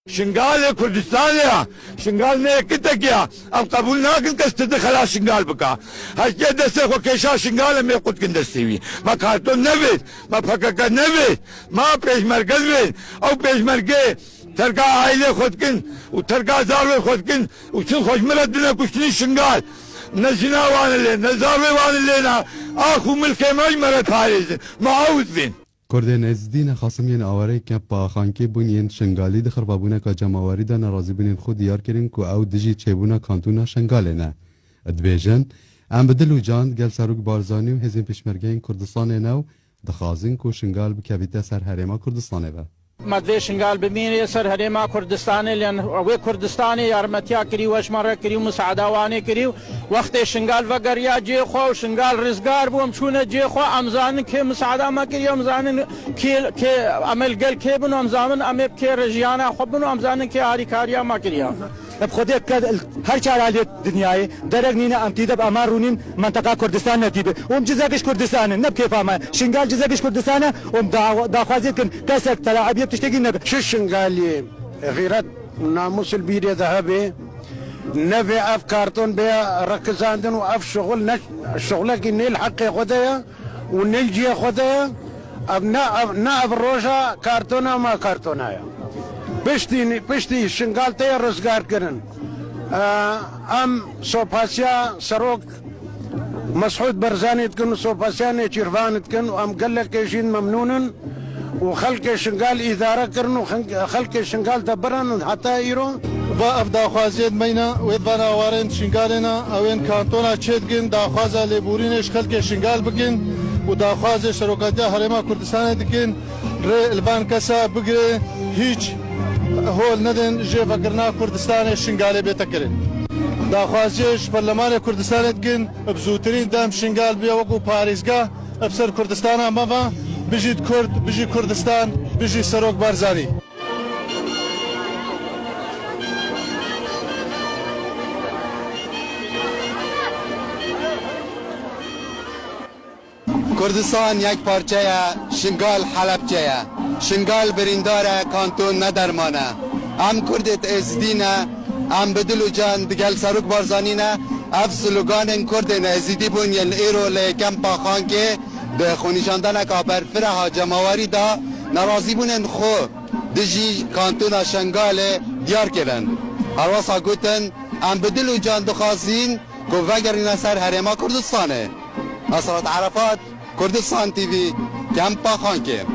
شنغال کردستان یا شنغال نے کتے کیا اب قبول نہ کر خلا شنغال بکا ہجے دستے کو کیشا شنغال میں خود کن دستی ہوئی ما کارتون نوید ما فکر نوید ما پیش مرکز وید او پیش مرکز ترکا عائلے خود کن و ترکا زاروی خود کن و چن خوش مرد دینا کشتنی شنغال نزنا وان لے نزاروی وان لینا آخو ملک مجمرت حالیز معاوض بین کردین ازدین خاصمین آواره که با خانکی بونین شنگالی دخر بابونه که جمعواری دا نرازی بونین خود دیار کرین که او دجی چیبونا کانتونا شنگاله نه ادبیجن ام بدل و جان گل سروک بارزانی و هزین پیشمرگین کردستان نو دخوازین که شنگال بکویده سر حریما کردستانه با مدوی شنگال ببینی سر حریما کردستانی لان اوی کردستانی یارمتیا کری و اشماره کری و مساعدوانی کری وقت شنگال وگریا جی خو و شنگال رزگار بوم چونه جی خو امزان که مساعده ما کری امزان که عمل گل که بنو امزان امب که رجیانا خو بنو امزان که هاریکاریا ما کری بخودی که هر چهار عالی دنیای درک نینا امتیده به امان رونین منطقه کردستان ندیده اون جزاکش کردستانه نب کیف اما شنگال جزاکش کردستانه اون داخوازی کن کسک تلاعبیت تشتگی نب شو شنگالی غیرت ناموس البيري ذهبي نبي اف كارتون بيا ركزاندن واف شغل شغلك نيل حقي خدايا ونيجي خدايا ابناء بروجا كارتونا ما كارتونايا پشتی شنگال ته روزگار کرن ام سوپاسیا سروک مسعود برزاني تكون سوباسيان چيروان تكون ام قال لك شين ممنون وخلق شنقال اداره كرن وخلق شنقال دبرن حتى ايرو افدا خوازید مینا و ادوانا وارن شنگالنا اوین کانتونا چتگین دا خوازا لیبورینش خلق شنگال بگین و دا خواز شروکاتیا حرما کردستان دکین ر البان کسا بگره هیچ هول ندن جه فکرنا کردستان شنگالی بیتکرین دا خوازش پارلمان کردستان دکین بزوترین دام شنگال بیا وقو پاریزگاه ابسر کردستان اما بجید کرد بجی کردستان بجی سروک بارزانی کردستان یک پارچه شنگال حلبچه شنگال برینداره کانتون ندرمانه ام کردت ازدینه ام بدل و جان دگل سروک بارزانینه اف سلوگان کردن ازدی بون یل ایرو لیکم پاخان که ده خونیشاندن که برفره ها جمعواری دا نرازی بونن خو دجی کانتون شنگال دیار کرن هرواسا گوتن ام بدل و جان دخوازین که وگرین سر حرما کردستانه اصرات عرفات کردستان تیوی کم پاخان که